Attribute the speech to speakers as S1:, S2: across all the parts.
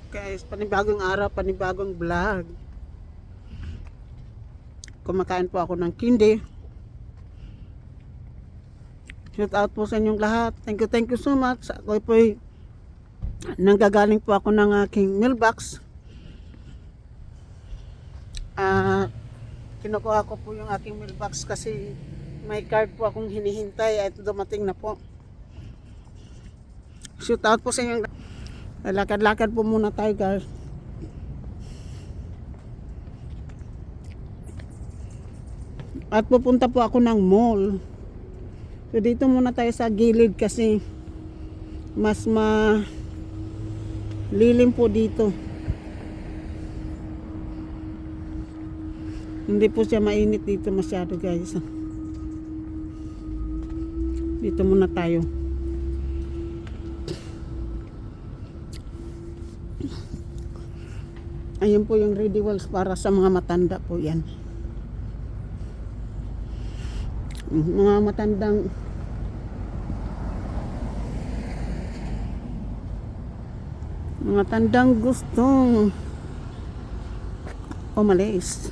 S1: Guys, panibagong araw, panibagong vlog. Kumakain po ako ng kindi. Shout out po sa inyong lahat. Thank you so much. Ako po nanggagaling po ako ng aking mailbox. Kinukuha ko po yung aking mailbox kasi may card po akong hinihintay at dumating na po. Shout out po sa inyong lahat. Lakad-lakad po muna tayo, guys. At pupunta po ako ng mall. So dito muna tayo sa gilid kasi mas lilim po dito. Hindi po siya mainit dito masyado, guys. Dito muna tayo. Ayun po yung ready wells para sa mga matanda po yan. Mga matandang gustong umalis.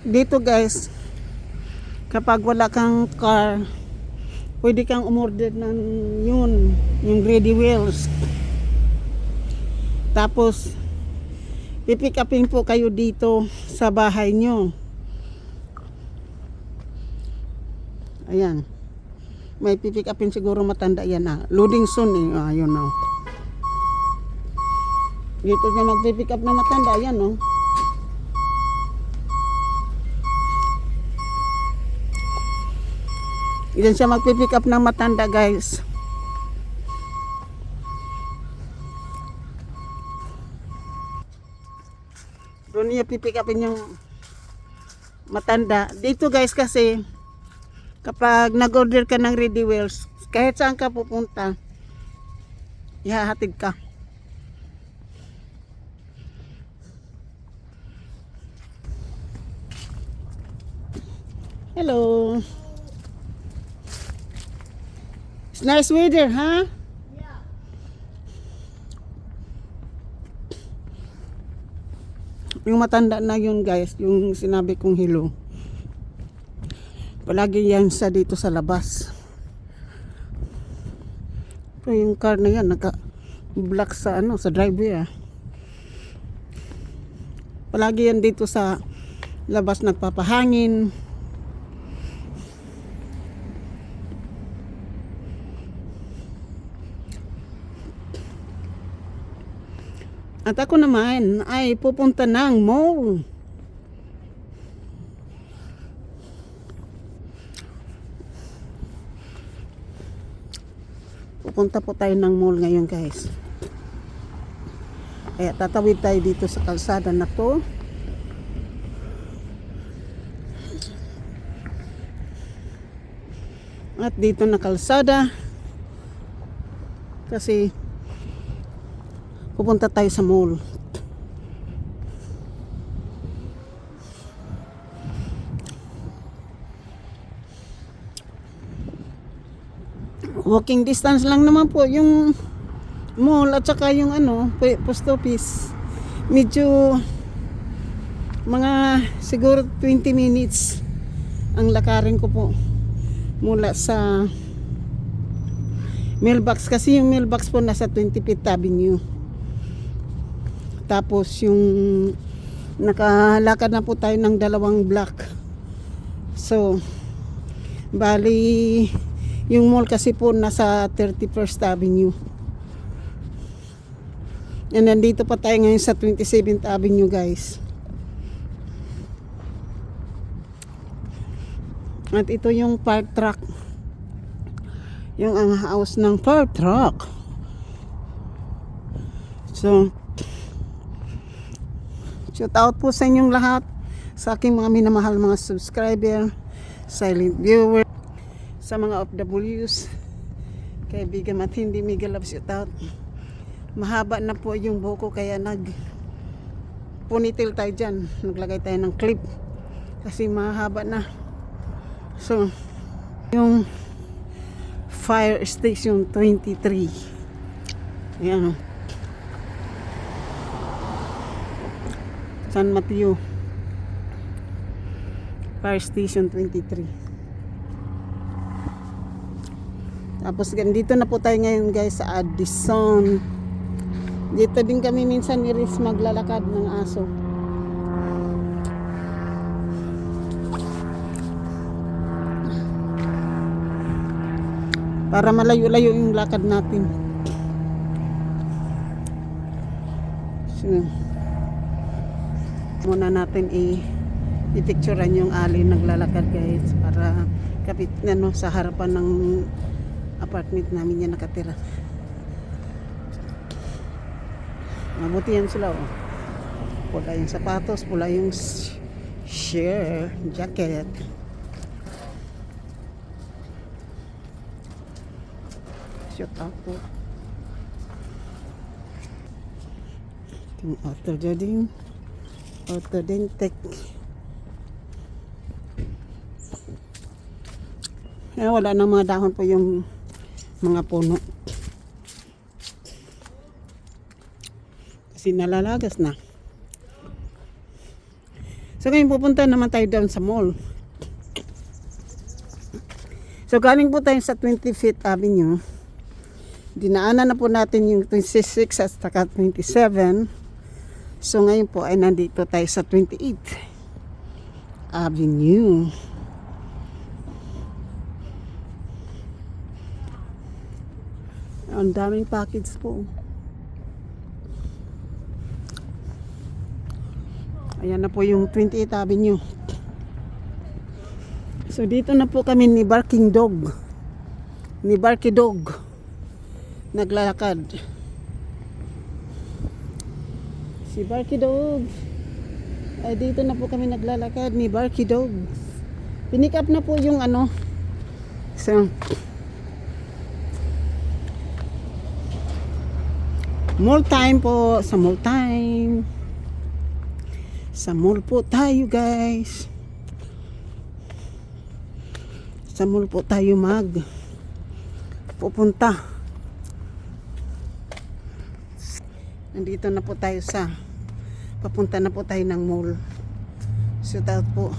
S1: Dito, guys, kapag wala kang car, pwede kang umorder ng yung ready wheels. Tapos pipick upin po kayo dito sa bahay nyo. Ayan, may pipick upin siguro matanda yan. Loading soon eh. Ayun na. Dito niya magpipick up na matanda. Ayan, no. Diyan siya magpipick up ng matanda, guys. Doon niya pipick upin yung matanda. Dito, guys, kasi kapag nag-order ka ng ready wheels, kahit saan ka pupunta, ihahatid ka. Hello. It's nice weather, huh?
S2: Yeah.
S1: Yung matanda na yun, guys, yung sinabi kong hello. Palagi yan sa dito sa labas. So, yung car na yan, naka-block sa sa driveway. Palagi yan dito sa labas nagpapahangin. At ako naman ay pupunta ng mall. Pupunta po tayo ng mall ngayon, guys. Kaya tatawid tayo dito sa kalsada na to. At dito na kalsada. Kasi pupunta tayo sa mall. Walking distance lang naman po yung mall at saka yung post office. Medyo mga siguro 20 minutes ang lakarin ko po mula sa mailbox, kasi yung mailbox po nasa 25th Avenue. Tapos yung nakalakad na po tayo ng 2 block. So bali yung mall kasi po nasa 31st Avenue. And nandito pa tayo ngayon sa 27th Avenue, guys. At ito yung fire truck. Yung ang house ng fire truck. So shout out po sa inyong lahat. sa aking mga minamahal mga subscriber, silent viewer, sa mga OFWs, kaibigan at hindi mega love shout out. Mahaba na po yung buhok ko kaya ponytail tayo dyan, naglagay tayo ng clip kasi mahaba na. So yung Fire Station 23, ayan, San Mateo Fire Station 23. Tapos dito na po tayo ngayon guys sa Addison. Dito din kami minsan ni Riz maglalakad ng aso. Para malayo-layo yung lakad natin. So, muna natin i-picturean yung alley naglalakad guys para kapit sa harapan ng apartment namin yan nakatira. Mabuti yan sila oh. Pula yung sapatos, pula yung sheer jacket. Shout out po. Yung Autodentec. Wala nang mga dahon po yung mga puno. Kasi nalalagas na. So ngayon pupunta naman tayo down sa mall. So galing po tayo sa 25th Avenue. Dinaanan na po natin yung 26 at saka 27. So ngayon po ay nandito tayo sa 28th Avenue. Ang daming package po. Ayan na po yung 28th Avenue. So dito na po kami ni Barking Dog. Ni Barky Dog. Naglalakad. Si Barky Dog. Ay dito na po kami naglalakad ni Barky Dog. Pinick up na po yung So mall time po. Sa mall time. Sa mall po tayo guys. Sa mall po tayo pupunta. Nandito na po tayo papunta na po tayo ng mall. Shout out po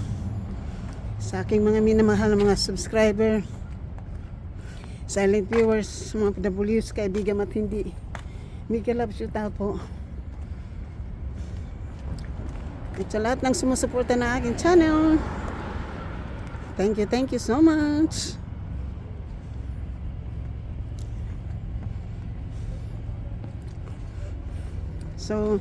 S1: sa aking mga minamahal na mga subscriber, silent viewers, mga PWs, kaibigan at hindi mega love shout out po. At sa lahat ng sumusuporta na aking channel, thank you so much. So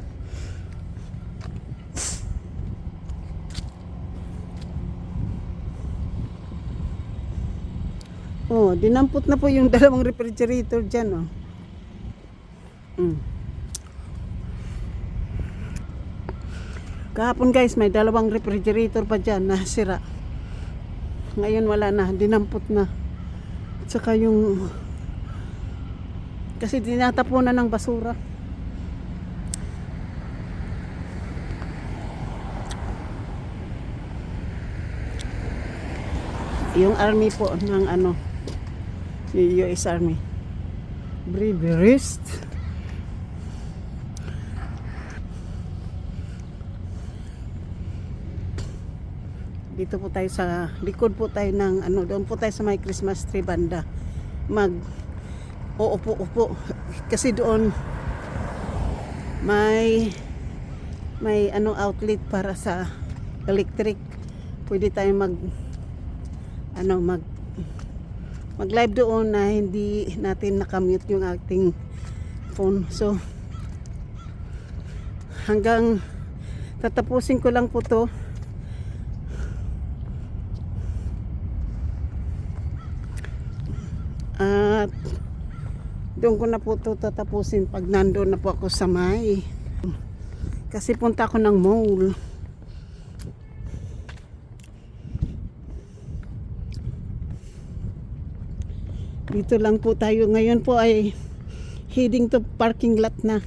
S1: dinampot na po yung dalawang refrigerator dyan Kahapon guys may dalawang refrigerator pa dyan na sira. Ngayon wala na, dinampot na. At saka kasi dinatapunan ng basura. Yung army po ng yung US Army. Breverist. Dito po tayo sa likod po tayo ng doon po tayo sa may Christmas tree banda. Uupo kasi doon may outlet para sa electric. Pwede tayo mag-live doon na hindi natin nakamute yung ating phone. So hanggang tatapusin ko lang po to. At doon ko na po to tatapusin pag nandoon na po ako sa may. Kasi punta ako ng mall. Dito lang po tayo. Ngayon po ay heading to parking lot na.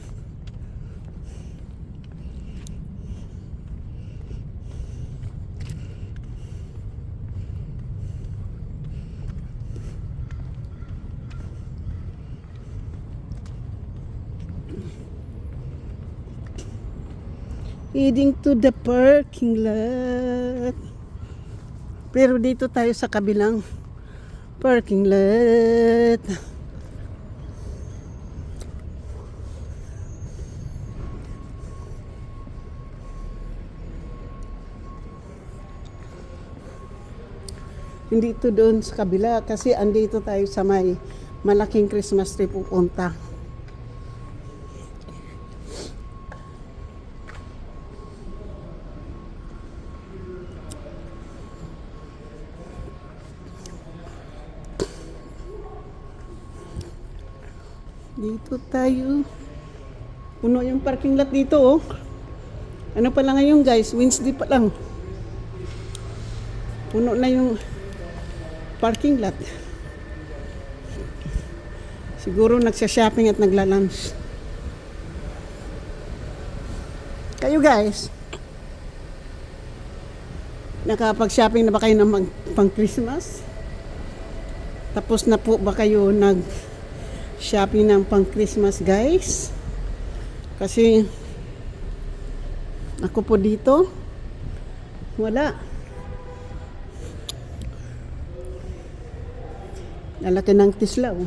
S1: Heading to the parking lot. Pero dito tayo sa kabilang parking lot. Hindi ito doon sa kabila kasi andito tayo sa may malaking Christmas tree pupunta. Dito tayo. Puno yung parking lot dito, oh. Ano pa lang ngayon, guys? Wednesday pa lang. Puno na yung parking lot. Siguro nagsha-shopping at nagla-lunch. Kayo, guys, nakapag-shopping na ba kayo ng pang Christmas? Tapos na po ba kayo shopping ng pang Christmas, guys? Kasi ako po dito wala. Lalaki ng tislaw.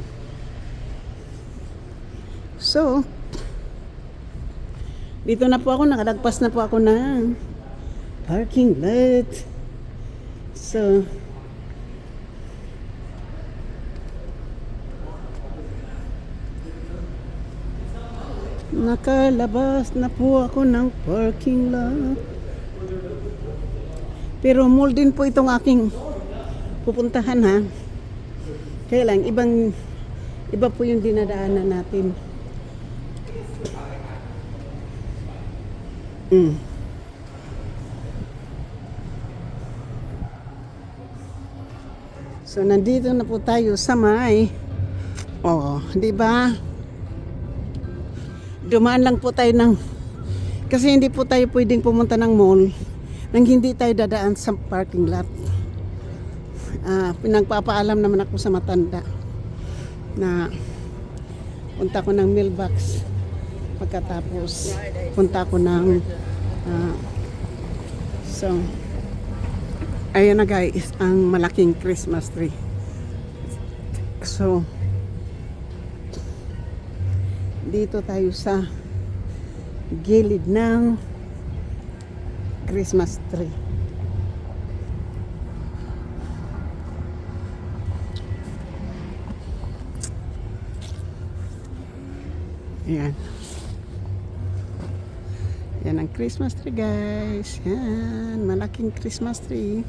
S1: So dito na po ako, nakalagpas na po ako ng parking lot. So nakalabas na po ako ng parking lot. Pero mall din po itong aking pupuntahan, ha. Kaya lang iba po yung dinadaanan natin. So nandito na po tayo sa may di ba? Dumaan lang po tayo kasi hindi po tayo pwedeng pumunta ng mall nang hindi tayo dadaan sa parking lot. Pinagpapaalam naman ako sa matanda na punta ko ng mailbox pagkatapos punta ko ng so ayan na, guys, ang malaking Christmas tree. So dito tayo sa gilid ng Christmas tree. Ayan. Yan ang Christmas tree, guys. Yan, malaking Christmas tree.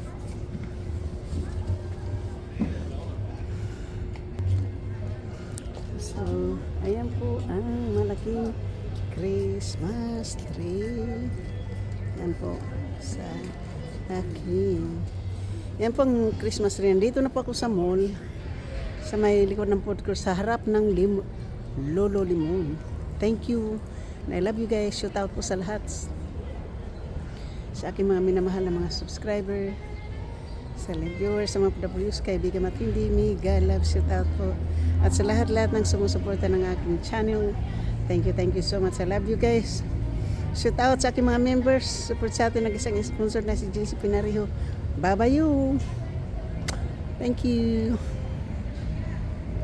S1: So, ayan po ang malaking Christmas tree. Yan po sa akin. Yan po ang Christmas tree. Dito na po ako sa mall. Sa may likod ng food court, sa harap ng Lolo Limon. Thank you. And I love you, guys. Shout out po sa lahat. Sa aking mga minamahal na mga subscriber. Sa viewers, sa mga W's, kaibigan matindi, mega love, shout out po. At sa lahat-lahat ng sumusuporta ng aking channel, thank you so much. I love you, guys. Shout out sa aking mga members. Support sa atin ng isang sponsor na si JC Pinariho. Bye-bye you. Thank you.